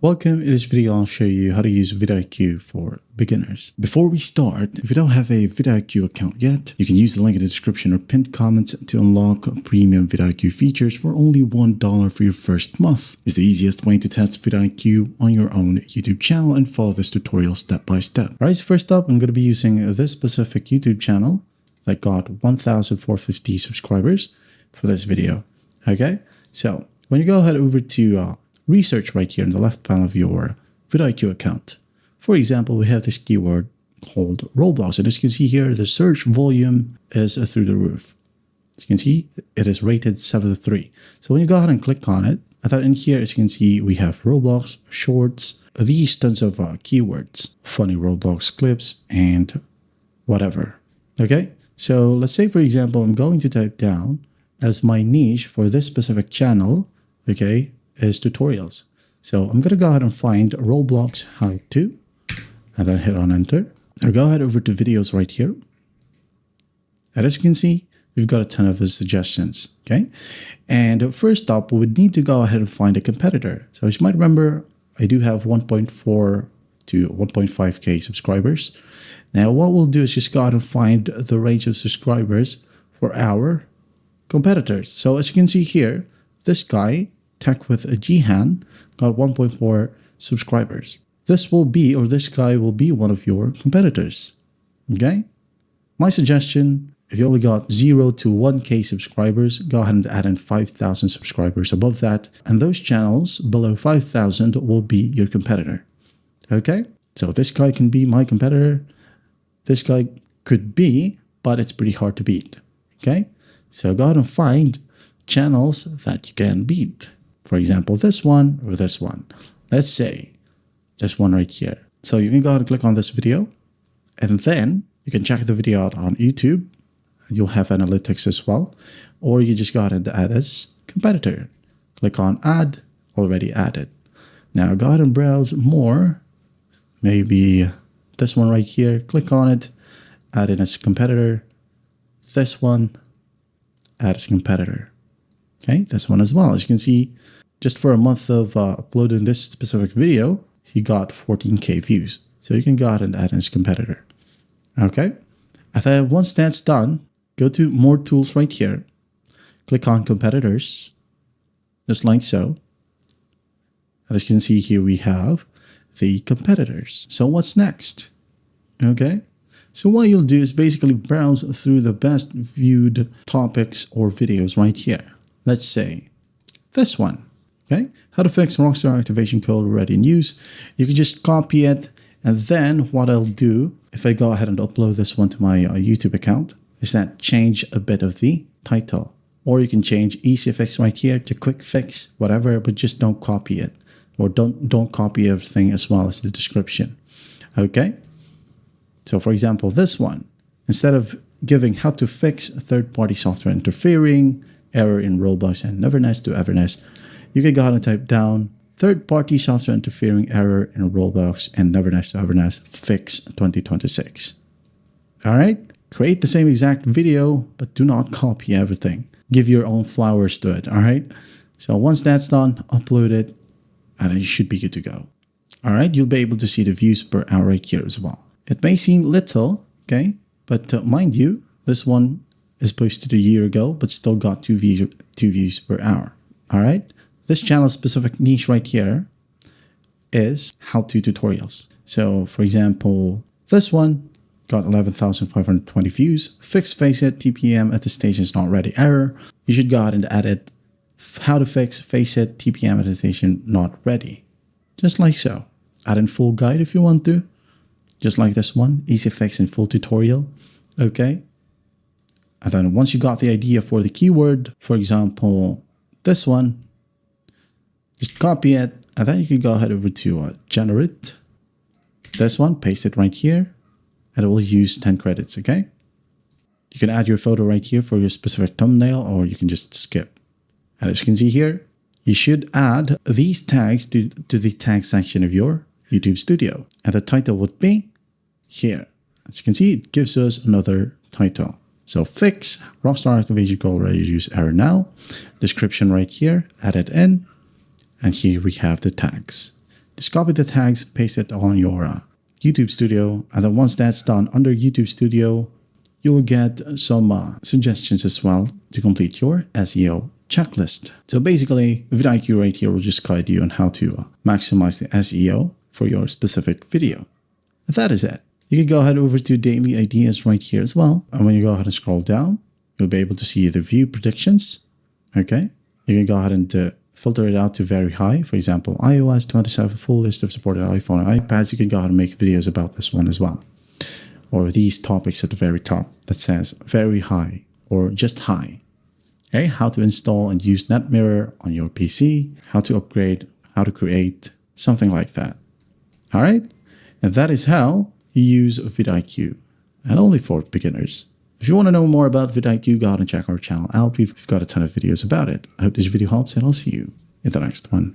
Welcome. In this video, I'll show you how to use vidIQ for beginners. Before we start, if you don't have a vidIQ account yet, you can use the link in the description or pinned comments to unlock premium vidIQ features for only $1 for your first month. It's the easiest way to test vidIQ on your own YouTube channel and follow this tutorial step by step. Alright, so first up, I'm going to be using this specific YouTube channel that got 1,450 subscribers for this video. Okay, so when you go ahead over to research right here in the left panel of your vidIQ account. For example, we have this keyword called Roblox. And as you can see here, the search volume is through the roof. As you can see, it is rated 7 to 3. So when you go ahead and click on it, I thought in here, as you can see, we have Roblox, shorts, these tons of keywords, funny Roblox clips, and whatever. Okay, so let's say, for example, I'm going to type down as my niche for this specific channel, okay, is tutorials. So I'm going to go ahead and find Roblox how to, and then hit on enter. I'll go ahead over to videos right here. And as you can see, we've got a ton of suggestions. Okay. And first up, we would need to go ahead and find a competitor. So as you might remember, I do have 1.4 to 1.5K subscribers. Now what we'll do is just go ahead and find the range of subscribers for our competitors. So as you can see here, this guy, Tech with a Jihan, got 1.4 subscribers. This guy will be one of your competitors. Okay? My suggestion, if you only got 0 to 1K subscribers, go ahead and add in 5,000 subscribers above that. And those channels below 5,000 will be your competitor. Okay? So this guy can be my competitor. This guy could be, but it's pretty hard to beat. Okay? So go ahead and find channels that you can beat. For example, this one or this one. Let's say this one right here. So you can go ahead and click on this video, and then you can check the video out on YouTube. You'll have analytics as well. Or you just go ahead and add as competitor. Click on add, already added. Now go ahead and browse more. Maybe this one right here. Click on it, add in as competitor. This one, add as competitor. Okay, this one as well. As you can see, just for a month of uploading this specific video, he got 14K views. So you can go ahead and add his competitor. Okay, and then once that's done, go to more tools right here. Click on competitors, just like so. And as you can see here, we have the competitors. So what's next? Okay, so what you'll do is basically browse through the best viewed topics or videos right here. Let's say this one, okay? How to fix Rockstar activation code already in use. You can just copy it. And then what I'll do, if I go ahead and upload this one to my YouTube account, is that change a bit of the title. Or you can change easy fix right here to quick fix, whatever, but just don't copy it. Or don't copy everything as well as the description, okay? So for example, this one, instead of giving how to fix third-party software interfering, error in Roblox and Neverness to Everness, you can go ahead and type down third-party software interfering error in Roblox and Neverness to Everness fix 2026. All right, create the same exact video, but do not copy everything. Give your own flowers to it. All right. So once that's done, upload it, and you should be good to go. All right, you'll be able to see the views per hour right here as well. It may seem little, okay, but mind you, this one is posted a year ago, but still got 2 views per hour. All right. This channel specific niche right here is how-to tutorials. So for example, this one got 11,520 views. Fix Faceit TPM attestation is not ready error. You should go ahead and add it. How to fix Faceit TPM attestation not ready. Just like so. Add in full guide if you want to. Just like this one, easy fix in full tutorial. Okay. And then once you got the idea for the keyword, for example, this one, just copy it, and then you can go ahead over to generate. This one, paste it right here, and it will use 10 credits, okay? You can add your photo right here for your specific thumbnail, or you can just skip. And as you can see here, you should add these tags to the tag section of your YouTube studio. And the title would be here. As you can see, it gives us another title. So fix Rockstar activation code ready to use error now. Description right here, add it in. And here we have the tags. Just copy the tags, paste it on your YouTube Studio. And then once that's done under YouTube Studio, you will get some suggestions as well to complete your SEO checklist. So basically, vidIQ right here will just guide you on how to maximize the SEO for your specific video. And that is it. You can go ahead over to daily ideas right here as well. And when you go ahead and scroll down, you'll be able to see the view predictions. Okay. You can go ahead and filter it out to very high. For example, iOS 27, full list of supported iPhone and iPads. You can go ahead and make videos about this one as well. Or these topics at the very top that says very high or just high. Okay. How to install and use NetMirror on your PC, how to upgrade, how to create, something like that. All right. And that is how you use vidIQ, and only for beginners. If you want to know more about vidIQ, go ahead and check our channel out. We've got a ton of videos about it. I hope this video helps, and I'll see you in the next one.